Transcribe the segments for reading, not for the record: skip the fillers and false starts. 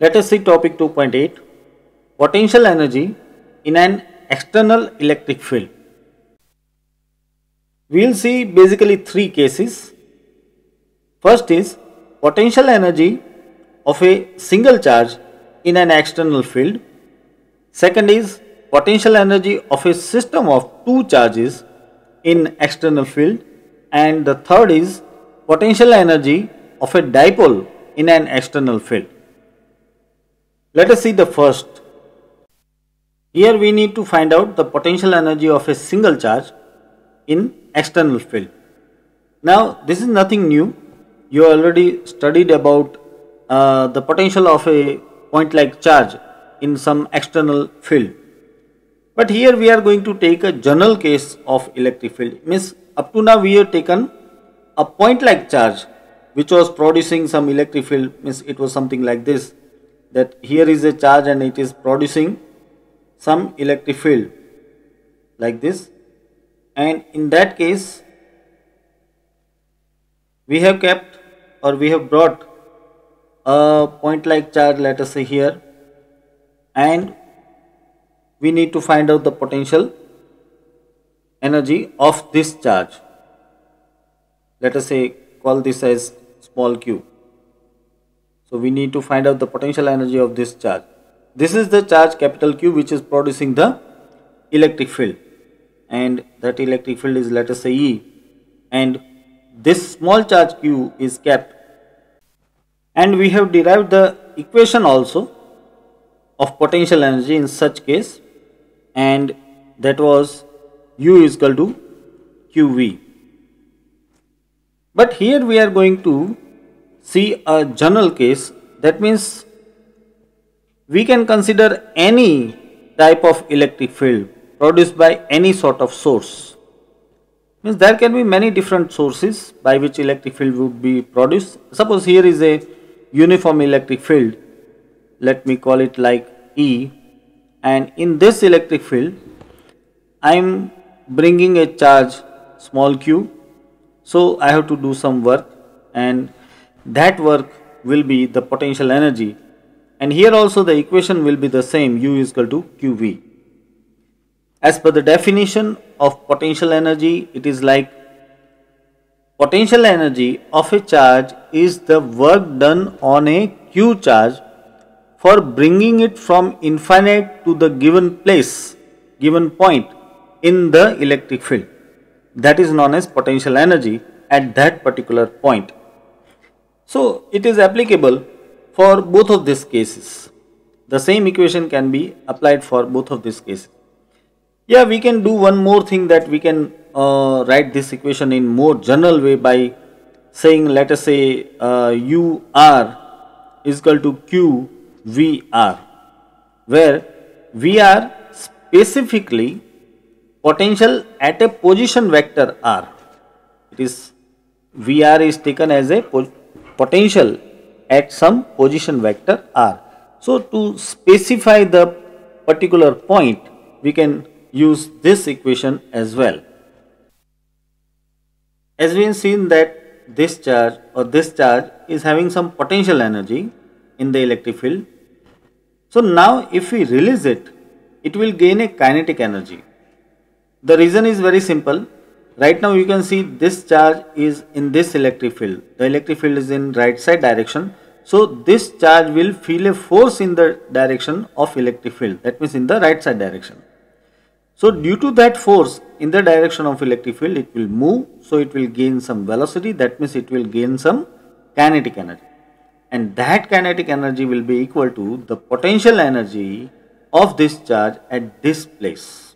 Let us see topic 2.8, potential energy in an external electric field. We will see basically three cases. First is potential energy of a single charge in an external field. Second is potential energy of a system of two charges in external field. And the third is potential energy of a dipole in an external field. Let us see the first. Here we need to find out the potential energy of a single charge in external field. Now this is nothing new. You already studied about the potential of a point like charge in some external field. But here we are going to take a general case of electric field. Means up to now we have taken a point like charge which was producing some electric field. Means it was something like this, that here is a charge and it is producing some electric field like this, and in that case we have kept or we have brought a point like charge, let us say here, and we need to find out the potential energy of this charge. Let us say call this as small q. So we need to find out the potential energy of this charge. This is the charge capital Q which is producing the electric field, and that electric field is, let us say, E, and this small charge Q is kept, and we have derived the equation also of potential energy in such case, and that was U is equal to QV. But here we are going to see a general case. That means we can consider any type of electric field produced by any sort of source. Means there can be many different sources by which electric field would be produced. Suppose here is a uniform electric field, let me call it like E, and in this electric field I am bringing a charge small q, so I have to do some work, and that work will be the potential energy, and here also the equation will be the same, U is equal to QV. As per the definition of potential energy, it is like potential energy of a charge is the work done on a q charge for bringing it from infinite to the given place, given point in the electric field. That is known as potential energy at that particular point. So it is applicable for both of these cases. The same equation can be applied for both of these cases. Yeah, we can do one more thing, that we can write this equation in more general way by saying, let us say UR is equal to QVR, where VR specifically potential at a position vector R. It is VR is taken as a potential at some position vector R. So to specify the particular point, we can use this equation as well. As we have seen that this charge is having some potential energy in the electric field. So now if we release it, it will gain a kinetic energy. The reason is very simple. Right now you can see this charge is in this electric field. The electric field is in right side direction. So this charge will feel a force in the direction of electric field. That means in the right side direction. So due to that force in the direction of electric field, it will move. So it will gain some velocity. That means it will gain some kinetic energy. And that kinetic energy will be equal to the potential energy of this charge at this place.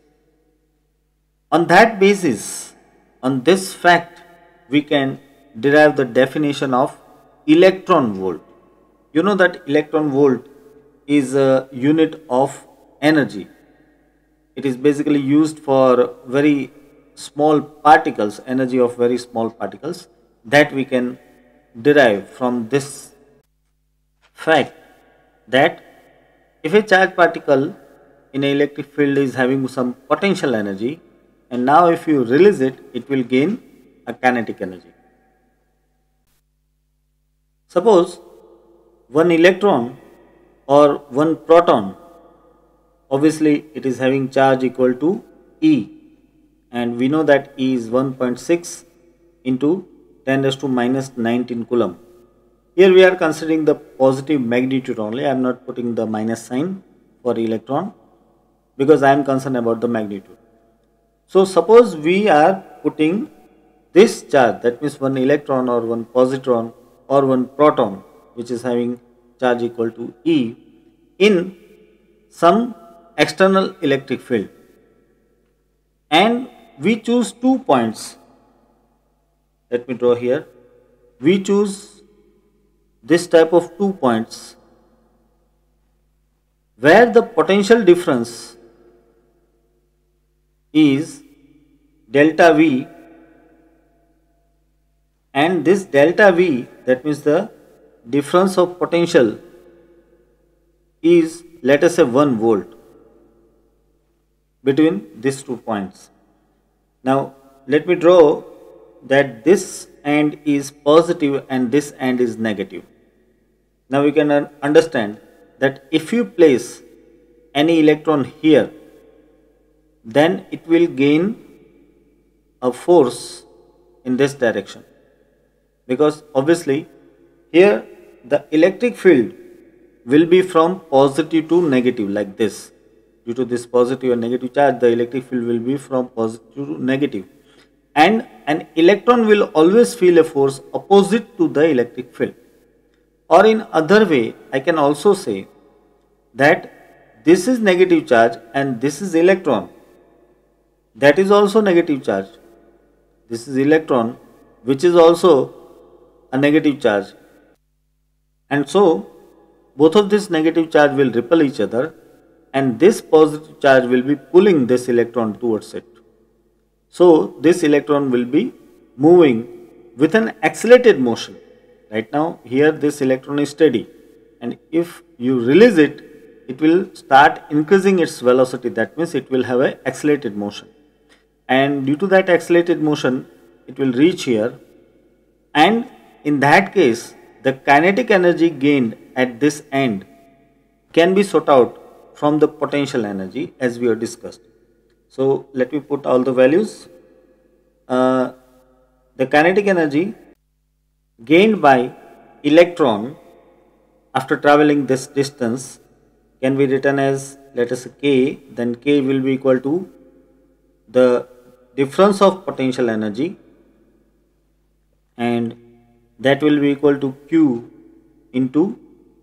On that basis, on this fact, we can derive the definition of electron volt. You know that electron volt is a unit of energy. It is basically used for very small particles, energy of very small particles, that we can derive from this fact, that if a charged particle in an electric field is having some potential energy, and now if you release it, it will gain a kinetic energy. Suppose one electron or one proton, obviously it is having charge equal to E, and we know that E is 1.6 into 10 raised to minus 19 coulomb. Here we are considering the positive magnitude only. I am not putting the minus sign for electron because I am concerned about the magnitude. So suppose we are putting this charge, that means one electron or one positron or one proton which is having charge equal to E in some external electric field, and we choose 2 points. Let me draw here. We choose this type of 2 points where the potential difference is delta V, and this delta V, that means the difference of potential, is, let us say, 1 volt between these 2 points. Now let me draw that this end is positive and this end is negative. Now we can understand that if you place any electron here, then it will gain a force in this direction, because obviously here the electric field will be from positive to negative like this. Due to this positive and negative charge, the electric field will be from positive to negative, and an electron will always feel a force opposite to the electric field. Or in other way, I can also say that this is negative charge and this is electron, that is also negative charge. This is electron which is also a negative charge, and so both of this negative charge will repel each other, and this positive charge will be pulling this electron towards it. So this electron will be moving with an accelerated motion. Right now here this electron is steady, and if you release it, it will start increasing its velocity. That means it will have an accelerated motion, and due to that accelerated motion it will reach here, and in that case the kinetic energy gained at this end can be sought out from the potential energy as we have discussed. So let me put all the values. The kinetic energy gained by electron after traveling this distance can be written as, let us say, K. Then K will be equal to the difference of potential energy, and that will be equal to Q into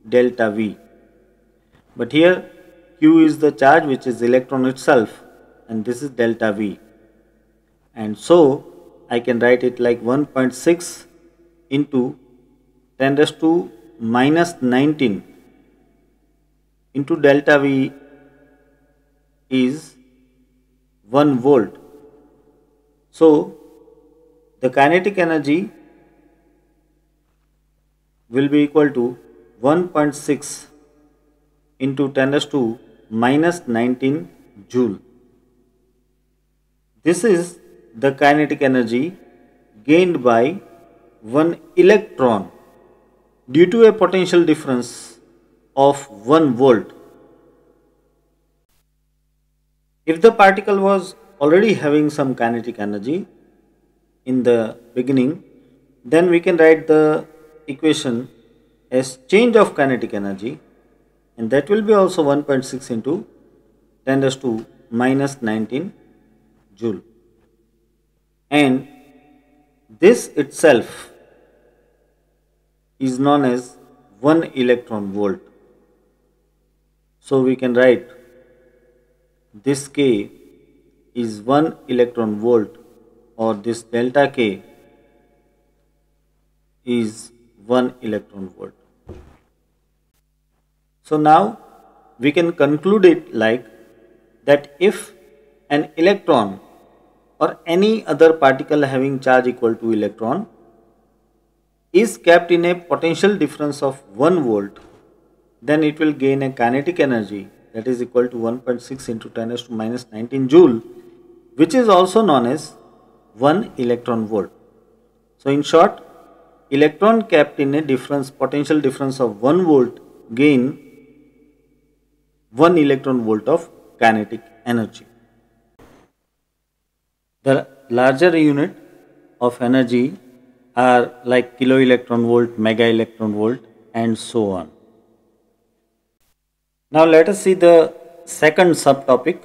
delta V. But here Q is the charge which is electron itself, and this is delta V, and so I can write it like 1.6 into 10 raised to minus 19 into delta V is 1 volt. So the kinetic energy will be equal to 1.6 into 10 raised to minus 19 joule. This is the kinetic energy gained by one electron due to a potential difference of 1 volt. If the particle was already having some kinetic energy in the beginning, then we can write the equation as change of kinetic energy, and that will be also 1.6 into 10 raised to minus 19 joule, and this itself is known as 1 electron volt. So we can write this K is 1 electron volt, or this delta K is 1 electron volt. So now we can conclude it like that if an electron or any other particle having charge equal to electron is kept in a potential difference of 1 volt, then it will gain a kinetic energy that is equal to 1.6 into 10 raised to minus 19 joule, which is also known as 1 electron volt. So in short, electron kept in a potential difference of 1 volt gain 1 electron volt of kinetic energy. The larger unit of energy are like kilo electron volt, mega electron volt, and so on. Now let us see the second subtopic,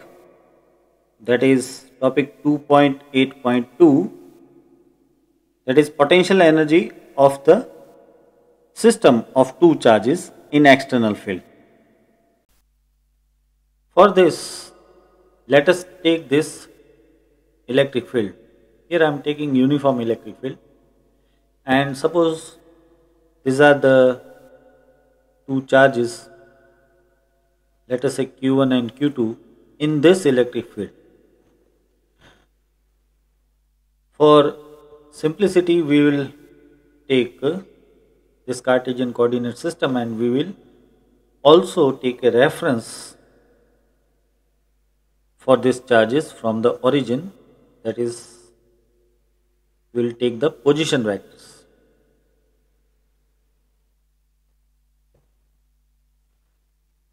that is topic 2.8.2, that is potential energy of the system of two charges in external field. For this, let us take this electric field. Here I am taking uniform electric field, and suppose these are the two charges, let us say Q1 and Q2 in this electric field. For simplicity, we will take this Cartesian coordinate system, and we will also take a reference for these charges from the origin, that is, we will take the position vectors.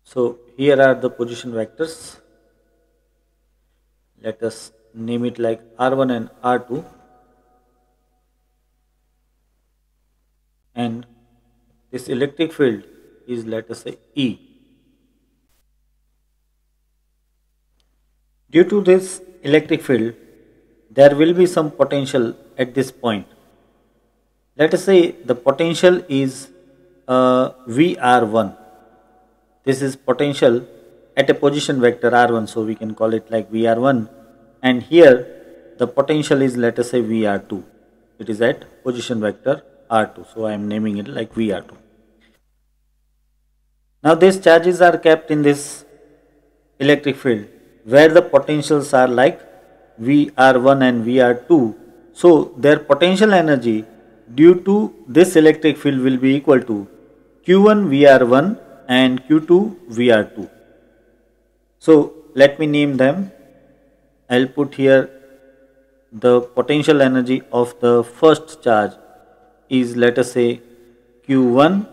So here are the position vectors. Let us name it like R1 and R2, and this electric field is, let us say, E. Due to this electric field, there will be some potential at this point. Let us say the potential is VR1. This is potential at a position vector R1, so we can call it like VR1, and here the potential is, let us say, VR2. It is at position vector R2, so I am naming it like VR2. Now these charges are kept in this electric field where the potentials are like VR1 and VR2, so their potential energy due to this electric field will be equal to Q1 VR1 and Q2 VR2. So let me name them. I'll put here the potential energy of the first charge is, let us say, Q1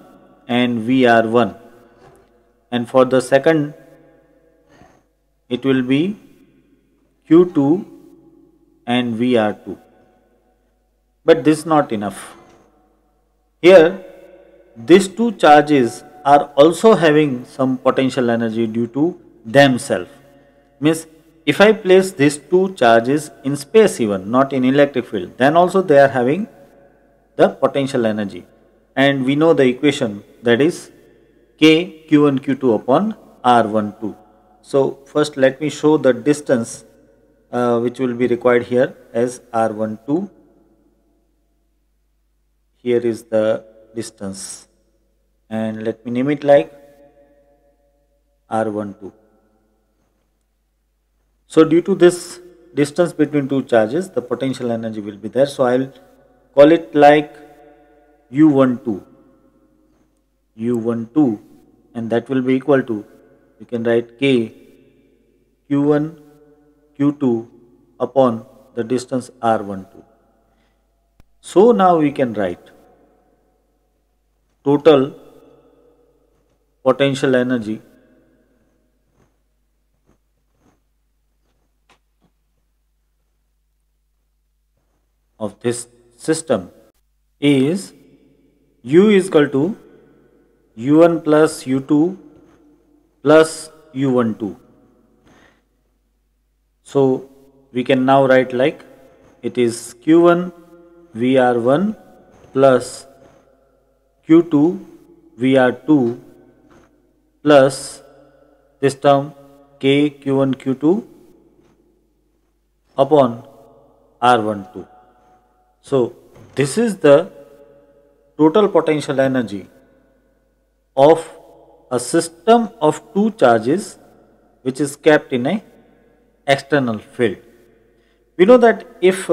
and VR1, and for the second it will be Q2 and VR2. But this is not enough. Here these two charges are also having some potential energy due to themselves. Means if I place these two charges in space even, not in electric field, then also they are having the potential energy. And we know the equation, that is K Q1 Q2 upon R12. So first let me show the distance which will be required here as R12. Here is the distance, and let me name it like R12. So due to this distance between two charges, the potential energy will be there. So I will call it like U12, and that will be equal to, you can write K Q1 Q2 upon the distance R12. So now we can write total potential energy of this system is U is equal to U1 plus U2 plus U12. So we can now write like it is Q1 VR1 plus Q2 VR2 plus this term K Q1 Q2 upon R12. So this is the total potential energy of a system of two charges which is kept in a external field. We know that if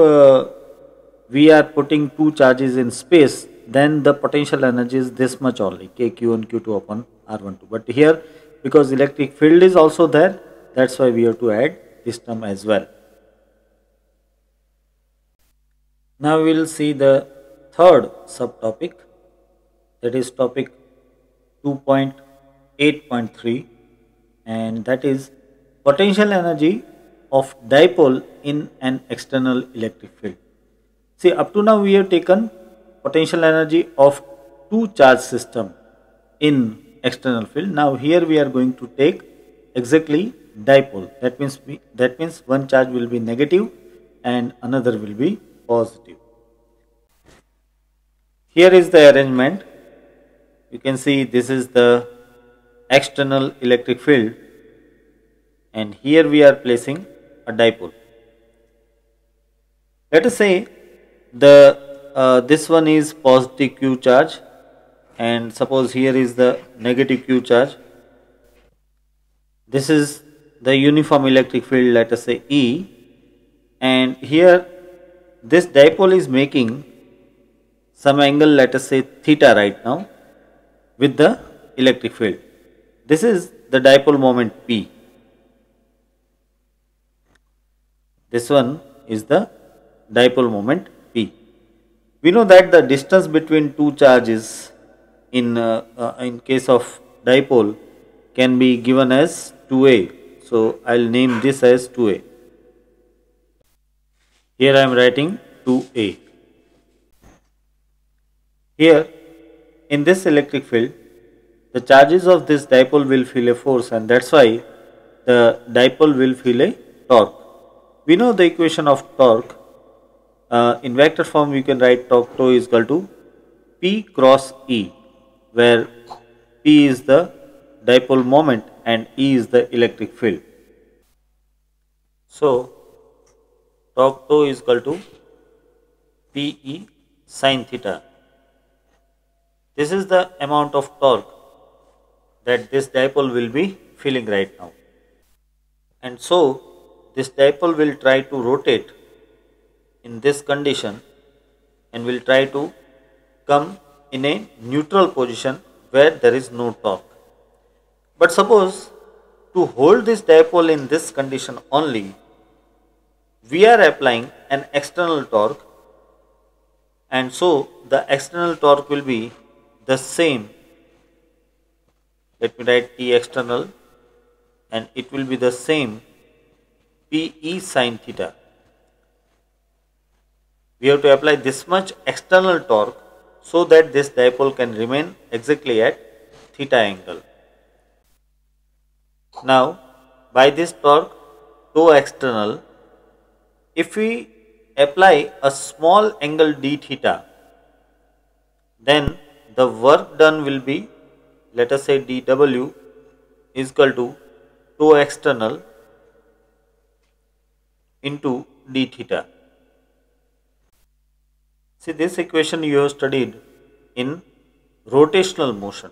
we are putting two charges in space, then the potential energy is this much only, K Q1 Q2 upon R12. But here, because electric field is also there, that's why we have to add this term as well. Now we will see the third subtopic, that is topic 2.8.3, and that is potential energy of dipole in an external electric field. See, up to now we have taken potential energy of two charge system in external field. Now here we are going to take exactly dipole. That means one charge will be negative and another will be positive. Here is the arrangement. You can see this is the external electric field, and here we are placing a dipole. Let us say the this one is positive q charge, and suppose here is the negative q charge. This is the uniform electric field, let us say E, and here this dipole is making some angle, let us say theta right now, with the electric field. This is the dipole moment P. This one is the dipole moment P. We know that the distance between two charges in case of dipole can be given as 2a. So I'll name this as 2a. Here I am writing 2a. Here in this electric field, the charges of this dipole will feel a force, and that's why the dipole will feel a torque. We know the equation of torque. In vector form we can write torque tau is equal to P cross E, where P is the dipole moment and E is the electric field. So torque tau is equal to Pe sin theta. This is the amount of torque that this dipole will be feeling right now. And so this dipole will try to rotate in this condition and will try to come in a neutral position where there is no torque. But suppose to hold this dipole in this condition only, we are applying an external torque, and so the external torque will be the same. Let me write T external, and it will be the same Pe sin theta. We have to apply this much external torque so that this dipole can remain exactly at theta angle. Now by this torque tau external, if we apply a small angle d theta, then the work done will be, let us say dW is equal to tau external into d theta. See, this equation you have studied in rotational motion.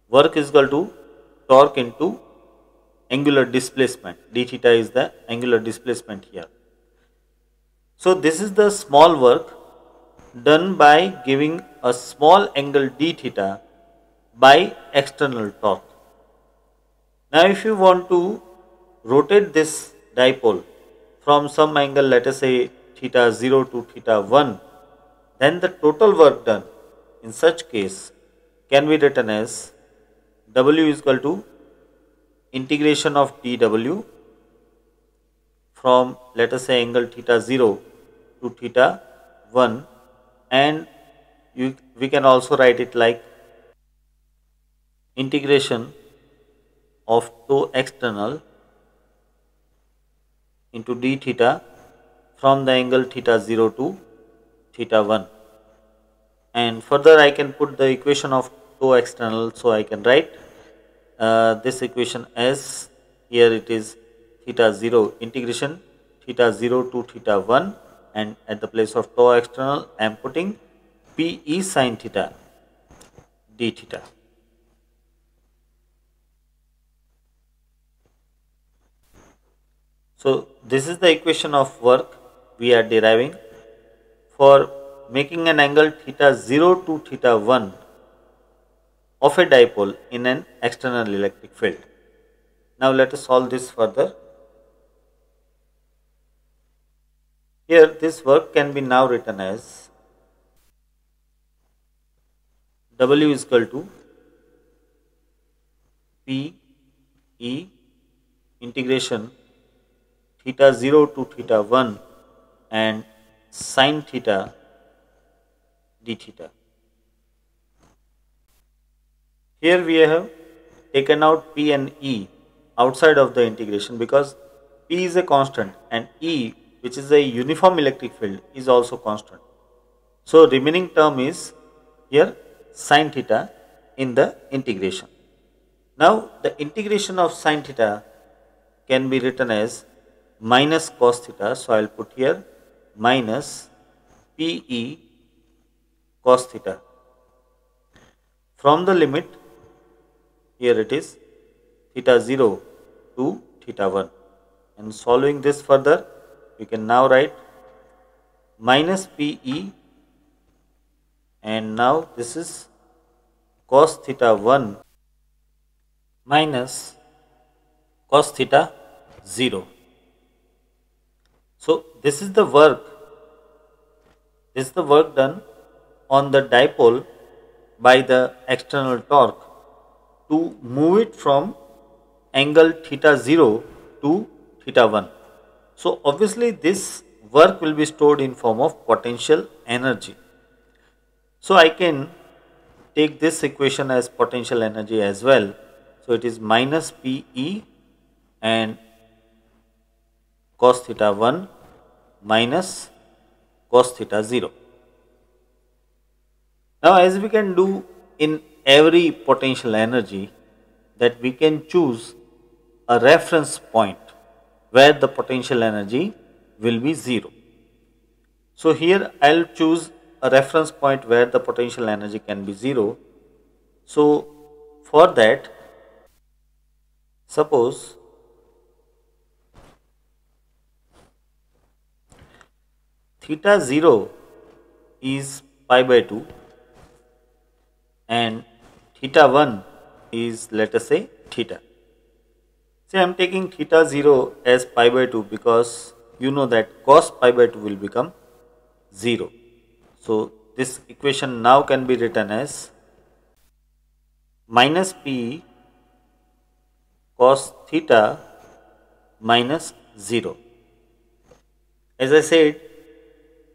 Work is equal to torque into angular displacement. D theta is the angular displacement here. So this is the small work done by giving a small angle d theta by external torque. Now if you want to rotate this dipole from some angle, let us say theta 0 to theta 1, then the total work done in such case can be written as W is equal to integration of dW from, let us say, angle theta 0 to theta 1, and we can also write it like integration of tau external into d theta from the angle theta 0 to theta 1. And further I can put the equation of tau external, so I can write this equation as, here it is theta 0 integration theta 0 to theta 1, and at the place of tau external I am putting Pe sin theta d theta. So this is the equation of work we are deriving for making an angle theta 0 to theta 1 of a dipole in an external electric field. Now let us solve this further. Here this work can be now written as W is equal to P E integration theta 0 to theta 1 and sine theta d theta. Here we have taken out P and E outside of the integration because P is a constant and E, which is a uniform electric field, is also constant. So remaining term is here sine theta in the integration. Now the integration of sine theta can be written as minus cos theta. So I will put here minus Pe cos theta. From the limit, here it is theta 0 to theta 1. And solving this further, we can now write minus Pe, and now this is cos theta 1 minus cos theta 0. So this is the work done on the dipole by the external torque to move it from angle theta 0 to theta 1. So obviously this work will be stored in form of potential energy. So I can take this equation as potential energy as well. So it is minus Pe and cos theta 1 minus cos theta 0. Now as we can do in every potential energy, that we can choose a reference point where the potential energy will be 0. So here I will choose a reference point where the potential energy can be 0. So for that, suppose theta 0 is pi by 2 and theta 1 is, let us say, theta. Say I am taking theta 0 as pi by 2 because you know that cos pi by 2 will become 0. So this equation now can be written as minus P cos theta minus 0. As I said,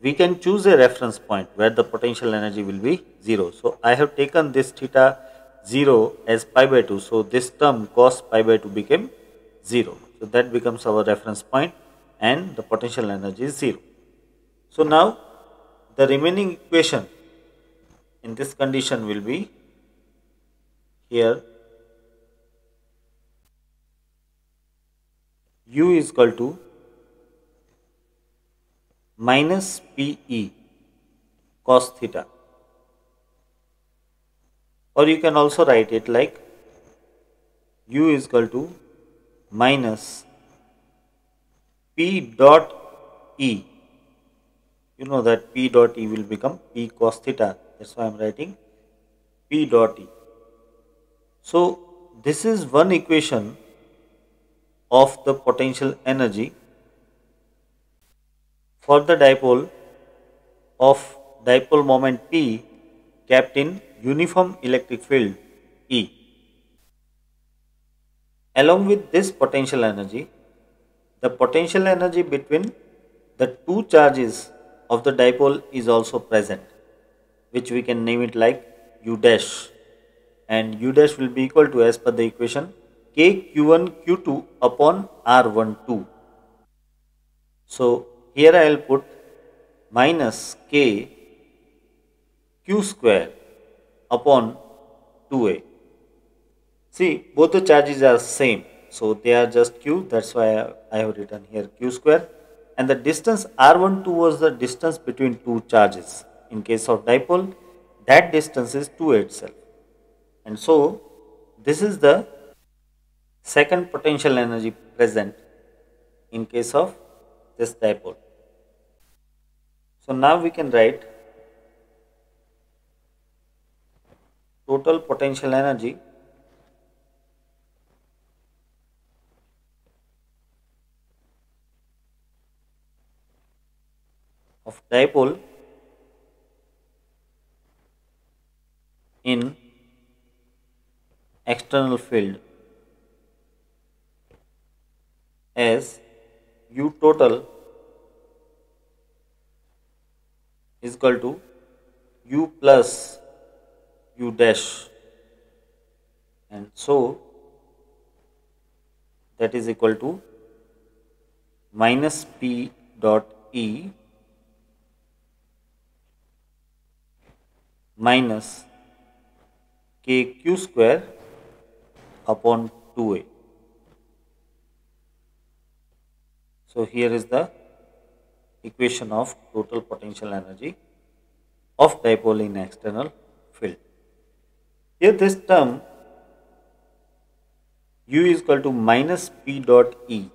we can choose a reference point where the potential energy will be 0. So I have taken this theta 0 as pi by 2. So this term cos pi by 2 became 0. So that becomes our reference point and the potential energy is 0. So now the remaining equation in this condition will be here u is equal to minus Pe cos theta, or you can also write it like u is equal to minus P dot E. You know that P dot E will become P cos theta. That's why I am writing P dot E. So this is one equation of the potential energy for the dipole of dipole moment P kept in uniform electric field E. Along with this potential energy, the potential energy between the two charges of the dipole is also present, which we can name it like U dash, and U dash will be equal to, as per the equation, K Q1 Q2 upon R12. So here I will put minus K Q square upon 2A. See, both the charges are same, so they are just Q, that's why I have written here Q square, and the distance R12 was the distance between two charges. In case of dipole, that distance is 2A itself, and so this is the second potential energy present in case of this dipole. So now we can write total potential energy of dipole in external field as U total is equal to U plus U dash, and so that is equal to minus P dot E minus KQ square upon 2A. So here is the equation of total potential energy of dipole in external field. Here this term U is equal to minus P dot E.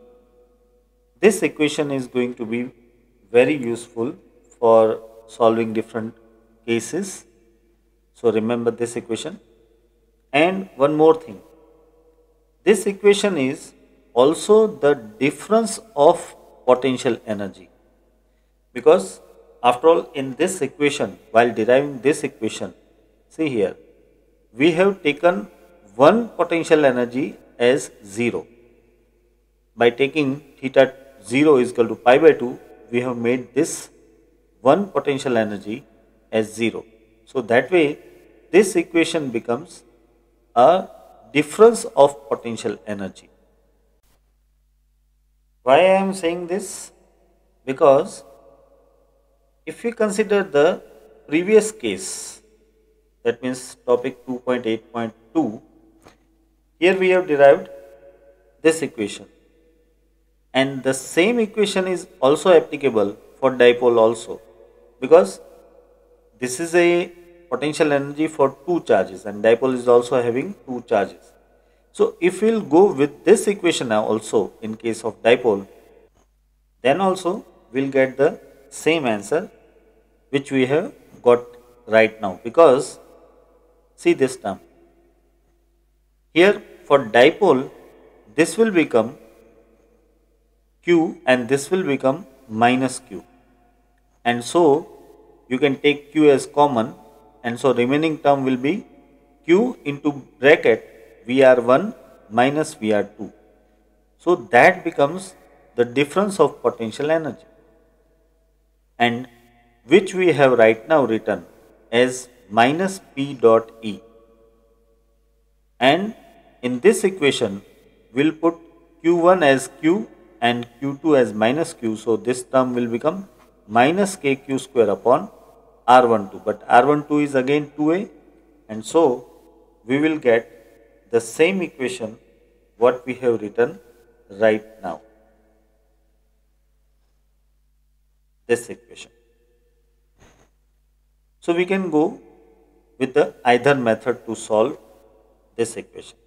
This equation is going to be very useful for solving different cases. So remember this equation. And one more thing, this equation is also the difference of potential energy, because after all in this equation, while deriving this equation, see here we have taken one potential energy as 0. By taking theta 0 is equal to pi by 2, we have made this one potential energy as 0. So that way this equation becomes a difference of potential energy. Why I am saying this? Because if we consider the previous case, that means topic 2.8.2, here we have derived this equation, and the same equation is also applicable for dipole also, because this is a potential energy for two charges and dipole is also having two charges. So if we will go with this equation now also in case of dipole, then also we will get the same answer which we have got right now, because see this term here for dipole, this will become Q and this will become minus Q, and so you can take Q as common, and so remaining term will be Q into bracket VR1 minus VR2. So that becomes the difference of potential energy, and which we have right now written as minus P dot E. And in this equation we'll put Q1 as Q and Q2 as minus Q. So this term will become minus KQ square upon R12, but R12 is again 2A, and so we will get the same equation what we have written right now, this equation. So we can go with the either method to solve this equation.